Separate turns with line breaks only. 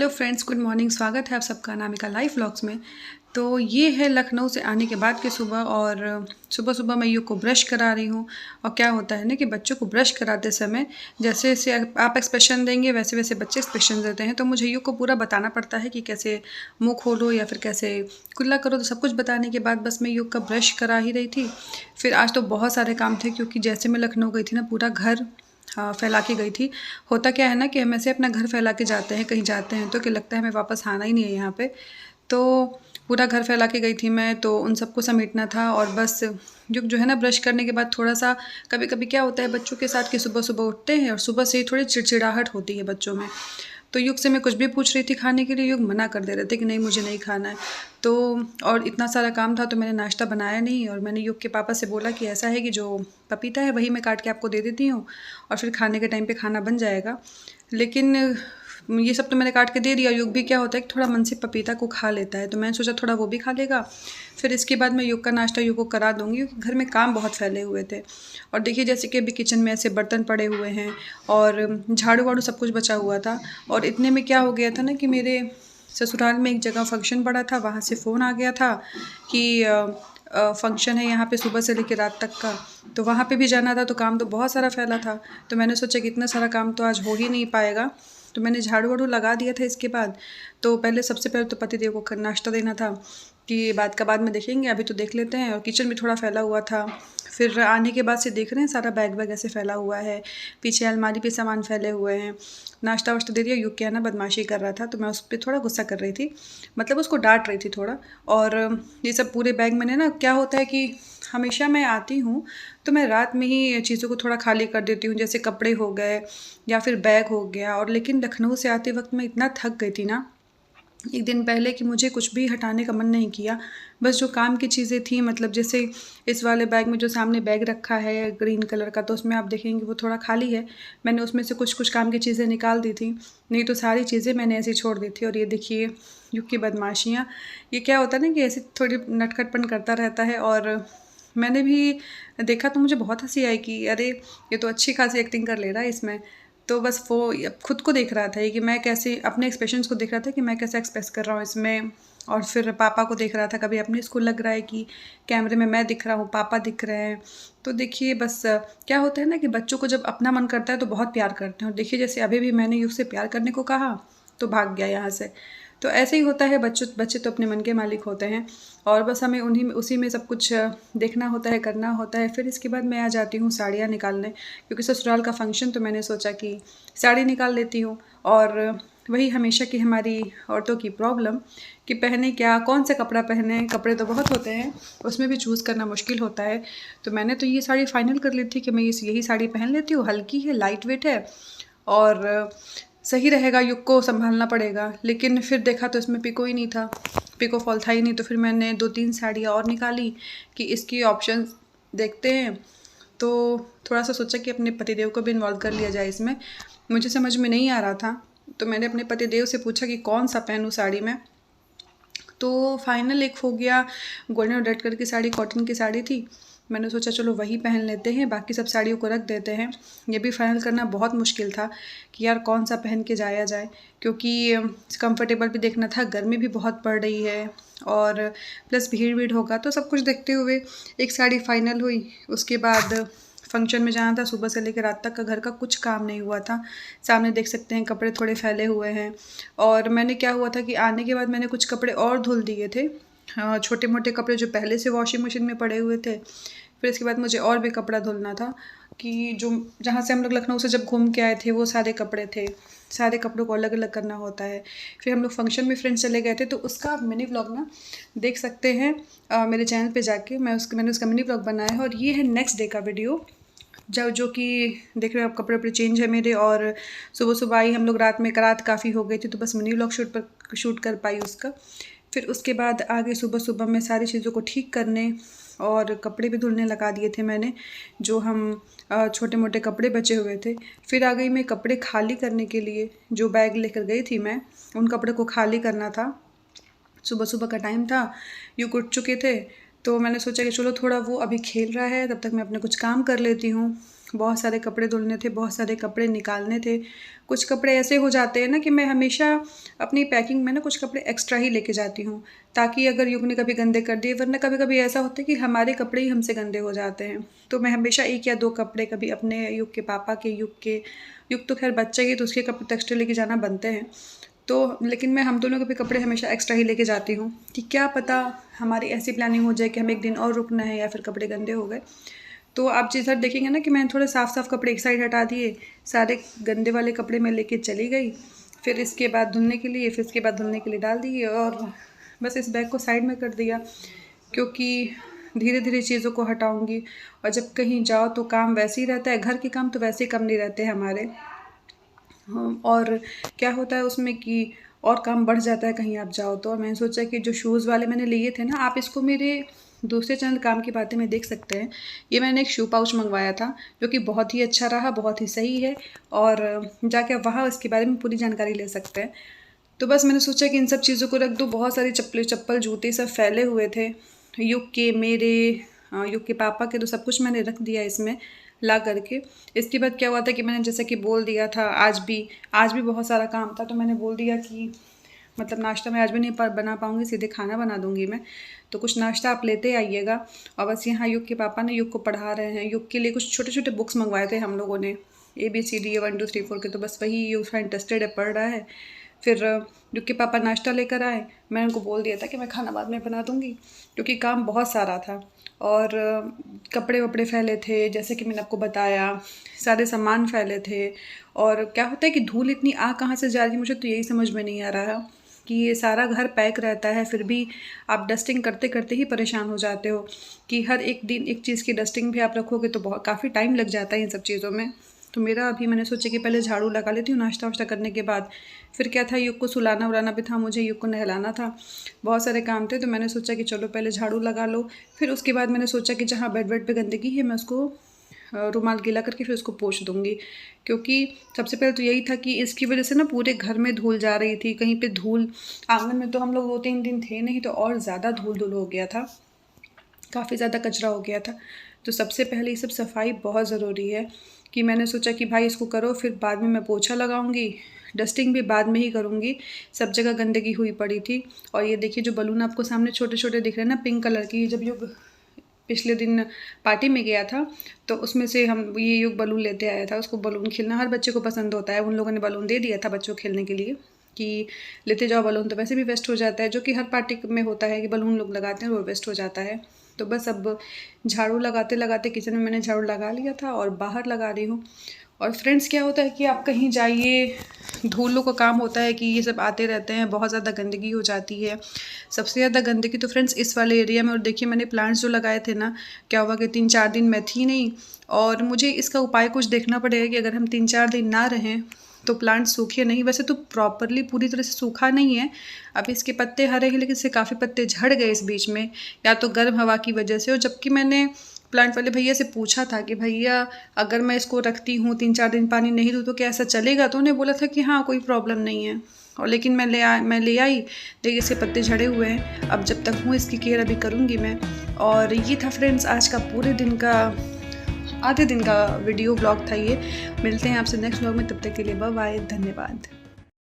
Hello friends, good morning. स्वागत है आप सबका अनामिका लाइफ व्लॉग्स में। तो ये है लखनऊ से आने के बाद की सुबह, और सुबह सुबह मैं युग को ब्रश करा रही हूँ। और क्या होता है ना कि बच्चों को ब्रश कराते समय जैसे जैसे आप एक्सप्रेशन देंगे वैसे वैसे बच्चे एक्सप्रेशन देते हैं। तो मुझे युग को पूरा बताना पड़ता है कि कैसे मुँह खोलो या फिर कैसे कुल्ला करो। तो सब कुछ बताने के बाद बस मैं युग का ब्रश करा ही रही थी। फिर आज तो बहुत सारे काम थे, क्योंकि जैसे मैं लखनऊ गई थी ना, पूरा घर फैला के गई थी। होता क्या है ना कि हम ऐसे अपना घर फैला के जाते हैं, कहीं जाते हैं तो कि लगता है हमें वापस आना ही नहीं है यहाँ पे। तो पूरा घर फैला के गई थी मैं, तो उन सबको समेटना था। और बस जो है ना, ब्रश करने के बाद थोड़ा सा कभी कभी क्या होता है बच्चों के साथ कि सुबह सुबह उठते हैं और सुबह से ही थोड़ी चिड़चिड़ाहट होती है बच्चों में। तो युग से मैं कुछ भी पूछ रही थी खाने के लिए, युग मना कर दे रहे थे कि नहीं मुझे नहीं खाना है। तो और इतना सारा काम था तो मैंने नाश्ता बनाया नहीं, और मैंने युग के पापा से बोला कि ऐसा है कि जो पपीता है वही मैं काट के आपको दे देती हूँ और फिर खाने के टाइम पे खाना बन जाएगा। लेकिन ये सब तो मैंने काट के दे दिया। युग भी क्या होता है कि थोड़ा मन से पपीता को खा लेता है, तो मैंने सोचा थोड़ा वो भी खा लेगा। फिर इसके बाद मैं युग का नाश्ता युग को करा दूँगी, क्योंकि घर में काम बहुत फैले हुए थे। और देखिए जैसे कि अभी किचन में ऐसे बर्तन पड़े हुए हैं और झाड़ू वाड़ू सब कुछ बचा हुआ था। और इतने में क्या हो गया था ना कि मेरे ससुराल में एक जगह फंक्शन पड़ा था, वहाँ से फ़ोन आ गया था कि फंक्शन है यहाँ पे सुबह से लेकर रात तक का। तो वहाँ पे भी जाना था, तो काम तो बहुत सारा फैला था। तो मैंने सोचा कि इतना सारा काम तो आज हो ही नहीं पाएगा। तो मैंने झाड़ू वाड़ू लगा दिया था इसके बाद। तो पहले सबसे पहले तो पतिदेव को नाश्ता देना था कि बात का बाद में देखेंगे, अभी तो देख लेते हैं। और किचन भी थोड़ा फैला हुआ था। फिर आने के बाद से देख रहे हैं सारा बैग वैग ऐसे फैला हुआ है, पीछे अलमारी पे सामान फैले हुए हैं। नाश्ता वाश्ता दे दिया। युग क्या है ना, बदमाशी कर रहा था, तो मैं उस पर थोड़ा गुस्सा कर रही थी, मतलब उसको डांट रही थी थोड़ा। और ये सब पूरे बैग मैंने ना, क्या होता है कि हमेशा मैं आती हूँ तो मैं रात में ही चीज़ों को थोड़ा खाली कर देती हूँ, जैसे कपड़े हो गए या फिर बैग हो गया। और लेकिन लखनऊ से आते वक्त मैं इतना थक गई थी ना एक दिन पहले कि मुझे कुछ भी हटाने का मन नहीं किया। बस जो काम की चीज़ें थी, मतलब जैसे इस वाले बैग में जो सामने बैग रखा है ग्रीन कलर का, तो उसमें आप देखेंगे वो थोड़ा खाली है। मैंने उसमें से कुछ कुछ काम की चीज़ें निकाल दी थी, नहीं तो सारी चीज़ें मैंने ऐसे छोड़ दी थी। और ये देखिए युग की बदमाशियाँ। ये क्या होता है ना कि ऐसे थोड़ी नटखटपन करता रहता है। और मैंने भी देखा तो मुझे बहुत हँसी आई कि अरे ये तो अच्छी खासी एक्टिंग कर ले रहा है इसमें। तो बस वो खुद को देख रहा था कि मैं कैसे अपने एक्सप्रेशंस को देख रहा था कि मैं कैसे एक्सप्रेस कर रहा हूँ इसमें। और फिर पापा को देख रहा था, कभी अपने इसको लग रहा है कि कैमरे में मैं दिख रहा हूँ, पापा दिख रहे हैं। तो देखिए बस क्या होता है ना कि बच्चों को जब अपना मन करता है तो बहुत प्यार करते हैं। और देखिए जैसे अभी भी मैंने युग से प्यार करने को कहा तो भाग गया यहाँ से। तो ऐसे ही होता है, बच्चे तो अपने मन के मालिक होते हैं। और बस हमें उन्हीं में उसी में सब कुछ देखना होता है, करना होता है। फिर इसके बाद मैं आ जाती हूँ साड़ियाँ निकालने, क्योंकि ससुराल का फंक्शन, तो मैंने सोचा कि साड़ी निकाल लेती हूँ। और वही हमेशा की हमारी औरतों की प्रॉब्लम कि पहने क्या, कौन सा कपड़ा पहने। कपड़े तो बहुत होते हैं, उसमें भी चूज़ करना मुश्किल होता है। तो मैंने तो ये साड़ी फाइनल कर ली थी कि मैं यही साड़ी पहन लेती हूँ। हल्की है, लाइट वेट है और सही रहेगा, युग को संभालना पड़ेगा। लेकिन फिर देखा तो इसमें पिको ही नहीं था, पिको फॉल था ही नहीं। तो फिर मैंने 2-3 साड़ियाँ और निकाली कि इसकी ऑप्शन देखते हैं। तो थोड़ा सा सोचा कि अपने पतिदेव को भी इन्वॉल्व कर लिया जाए इसमें। मुझे समझ में नहीं आ रहा था, तो मैंने अपने पतिदेव से पूछा कि कौन सा पहनूँ साड़ी में। तो फाइनल एक हो गया, गोल्डन और रेड कलर की साड़ी, कॉटन की साड़ी थी। मैंने सोचा चलो वही पहन लेते हैं, बाकी सब साड़ियों को रख देते हैं। ये भी फाइनल करना बहुत मुश्किल था कि यार कौन सा पहन के जाया जाए, क्योंकि कंफर्टेबल भी देखना था, गर्मी भी बहुत पड़ रही है और प्लस भीड़ होगा। तो सब कुछ देखते हुए एक साड़ी फाइनल हुई। उसके बाद फंक्शन में जाना था, सुबह से लेकर रात तक का घर का कुछ काम नहीं हुआ था। सामने देख सकते हैं कपड़े थोड़े फैले हुए हैं। और मैंने क्या हुआ था कि आने के बाद मैंने कुछ कपड़े और धुल दिए थे, छोटे मोटे कपड़े जो पहले से वॉशिंग मशीन में पड़े हुए थे। फिर इसके बाद मुझे और भी कपड़ा धुलना था कि जो जहाँ से हम लोग लखनऊ से जब घूम के आए थे वो सारे कपड़े थे। सारे कपड़ों को अलग अलग करना होता है। फिर हम लोग फंक्शन में फ्रेंड्स चले गए थे, तो उसका मिनी व्लॉग ना देख सकते हैं मेरे चैनल पे जाके। मैंने उसका मिनी व्लॉग बनाया है। और ये है नेक्स्ट डे का वीडियो, जो कि देख रहे हो आप, कपड़े वपड़े चेंज है मेरे। और सुबह सुबह आई हम लोग, रात काफ़ी हो गई थी, तो बस मिनी व्लॉग शूट कर पाई उसका। फिर उसके बाद आगे सुबह सुबह मैं सारी चीज़ों को ठीक करने और कपड़े भी धुलने लगा दिए थे मैंने, जो हम छोटे मोटे कपड़े बचे हुए थे। फिर आ गई मैं कपड़े खाली करने के लिए, जो बैग लेकर गई थी मैं, उन कपड़े को खाली करना था। सुबह सुबह का टाइम था, यूँ उठ चुके थे। तो मैंने सोचा कि चलो थोड़ा वो अभी खेल रहा है, तब तक मैं अपने कुछ काम कर लेती हूँ। बहुत सारे कपड़े धुलने थे, बहुत सारे कपड़े निकालने थे। कुछ कपड़े ऐसे हो जाते हैं ना कि मैं हमेशा अपनी पैकिंग में ना कुछ कपड़े एक्स्ट्रा ही लेके जाती हूँ, ताकि अगर युग ने कभी गंदे कर दिए, वरना कभी कभी ऐसा होता है कि हमारे कपड़े ही हमसे गंदे हो जाते हैं। तो मैं हमेशा 1 या 2 कपड़े, कभी अपने युग के पापा के, युग तो खैर बच्चे ही तो उसके कपड़े तो एक्स्ट्रा लेके जाना बनते हैं। तो लेकिन मैं हम दोनों के भी कपड़े हमेशा एक्स्ट्रा ही लेके जाती हूँ कि क्या पता हमारी ऐसी प्लानिंग हो जाए कि हमें 1 दिन और रुकना है या फिर कपड़े गंदे हो गए। तो आप जिधर देखेंगे ना कि मैंने थोड़े साफ़ कपड़े एक साइड हटा दिए, सारे गंदे वाले कपड़े मैं लेके चली गई, फिर इसके बाद धुलने के लिए, फिर इसके बाद धुलने के लिए डाल दिए और बस इस बैग को साइड में कर दिया, क्योंकि धीरे धीरे चीज़ों को हटाऊँगी। और जब कहीं जाओ तो काम वैसे ही रहता है, घर के काम तो वैसे ही कम नहीं रहते हमारे। और क्या होता है उसमें कि और काम बढ़ जाता है कहीं आप जाओ तो। और मैंने सोचा कि जो शूज़ वाले मैंने लिए थे ना, आप इसको मेरे दूसरे चैनल काम की बातें में देख सकते हैं। ये मैंने एक शू पाउच मंगवाया था जो कि बहुत ही अच्छा रहा, बहुत ही सही है, और जाके आप वहाँ इसके बारे में पूरी जानकारी ले सकते हैं। तो बस मैंने सोचा कि इन सब चीज़ों को रख दूँ। बहुत सारी चप्पल जूते सब फैले हुए थे, युग के, मेरे, युग के पापा के, तो सब कुछ मैंने रख दिया इसमें ला करके। इसके बाद क्या हुआ था कि मैंने जैसा कि बोल दिया था, आज भी बहुत सारा काम था, तो मैंने बोल दिया कि मतलब नाश्ता मैं आज भी नहीं बना पाऊँगी, सीधे खाना बना दूँगी मैं, तो कुछ नाश्ता आप लेते आइएगा। और बस यहाँ युग के पापा ने युग को पढ़ा रहे हैं। युग के लिए कुछ छोटे छोटे बुक्स मंगवाए थे हम लोगों ने, ABCD 1 2 3 4 के, तो बस वही युग उसका इंटरेस्टेड है, पढ़ रहा है। फिर युग के पापा नाश्ता लेकर आए, मैंने उनको बोल दिया था कि मैं खाना बाद में बना दूँगी, क्योंकि काम बहुत सारा था। और कपड़े वपड़े फैले थे, जैसे कि मैंने आपको बताया, सारे सामान फैले थे। और क्या होता है कि धूल इतनी आ कहाँ से जा रही है, मुझे तो यही समझ में नहीं आ रहा है कि ये सारा घर पैक रहता है, फिर भी आप डस्टिंग करते करते ही परेशान हो जाते हो कि हर एक दिन एक चीज़ की डस्टिंग भी आप रखोगे तो बहुत काफ़ी टाइम लग जाता है इन सब चीज़ों में। तो मेरा अभी मैंने सोचा कि पहले झाड़ू लगा लेती हूँ नाश्ता वाश्ता करने के बाद। फिर क्या था, युग को सुलाना उलाना भी था, मुझे युग को नहलाना था, बहुत सारे काम थे। तो मैंने सोचा कि चलो पहले झाड़ू लगा लो, फिर उसके बाद मैंने सोचा कि जहाँ बेड वेड पे गंदगी है मैं उसको रुमाल गीला करके फिर उसको पोंछ दूँगी। क्योंकि सबसे पहले तो यही था कि इसकी वजह से ना पूरे घर में धूल जा रही थी, कहीं पे धूल, आंगन में तो हम लोग 2-3 दिन थे नहीं, तो और ज़्यादा धूल हो गया था, काफ़ी ज़्यादा कचरा हो गया था। तो सबसे पहले ये सब सफाई बहुत ज़रूरी है, कि मैंने सोचा कि भाई इसको करो, फिर बाद में मैं पोछा लगाऊंगी, डस्टिंग भी बाद में ही करूँगी। सब जगह गंदगी हुई पड़ी थी। और ये देखिए जो बलून आपको सामने छोटे छोटे दिख रहे हैं ना, पिंक कलर की, जब युग पिछले दिन पार्टी में गया था तो उसमें से हम ये युग बलून लेते आया था। उसको बलून खेलना हर बच्चे को पसंद होता है, उन लोगों ने बलून दे दिया था बच्चों को खेलने के लिए कि लेते जाओ बलून, तो वैसे भी वेस्ट हो जाता है, जो कि हर पार्टी में होता है कि बलून लोग लगाते हैं वो वेस्ट हो जाता है। तो बस अब झाड़ू लगाते लगाते किचन में मैंने झाड़ू लगा लिया था और बाहर लगा रही हूँ। और फ्रेंड्स क्या होता है कि आप कहीं जाइए, धूलों का काम होता है कि ये सब आते रहते हैं, बहुत ज़्यादा गंदगी हो जाती है। सबसे ज़्यादा गंदगी तो फ्रेंड्स इस वाले एरिया में। और देखिए मैंने प्लांट्स जो लगाए थे ना, क्या हुआ कि 3-4 दिन मैं थी नहीं, और मुझे इसका उपाय कुछ देखना पड़ेगा कि अगर हम 3-4 दिन ना रहें तो प्लांट सूखे नहीं। वैसे तो प्रॉपरली पूरी तरह से सूखा नहीं है, अभी इसके पत्ते हरे हैं, लेकिन इससे काफ़ी पत्ते झड़ गए इस बीच में, या तो गर्म हवा की वजह से। और जबकि मैंने प्लांट वाले भैया से पूछा था कि भैया अगर मैं इसको रखती हूँ 3-4 दिन पानी नहीं दूँ तो क्या ऐसा चलेगा, तो उन्हें बोला था कि हाँ कोई प्रॉब्लम नहीं है। और लेकिन मैं ले आई, देखिए इसके पत्ते झड़े हुए हैं। अब जब तक हूँ इसकी केयर अभी करूँगी मैं। और ये था फ्रेंड्स आज का पूरे दिन का, आधे दिन का वीडियो ब्लॉग था ये। मिलते हैं आपसे नेक्स्ट ब्लॉग में, तब तक के लिए बाय बाय, धन्यवाद।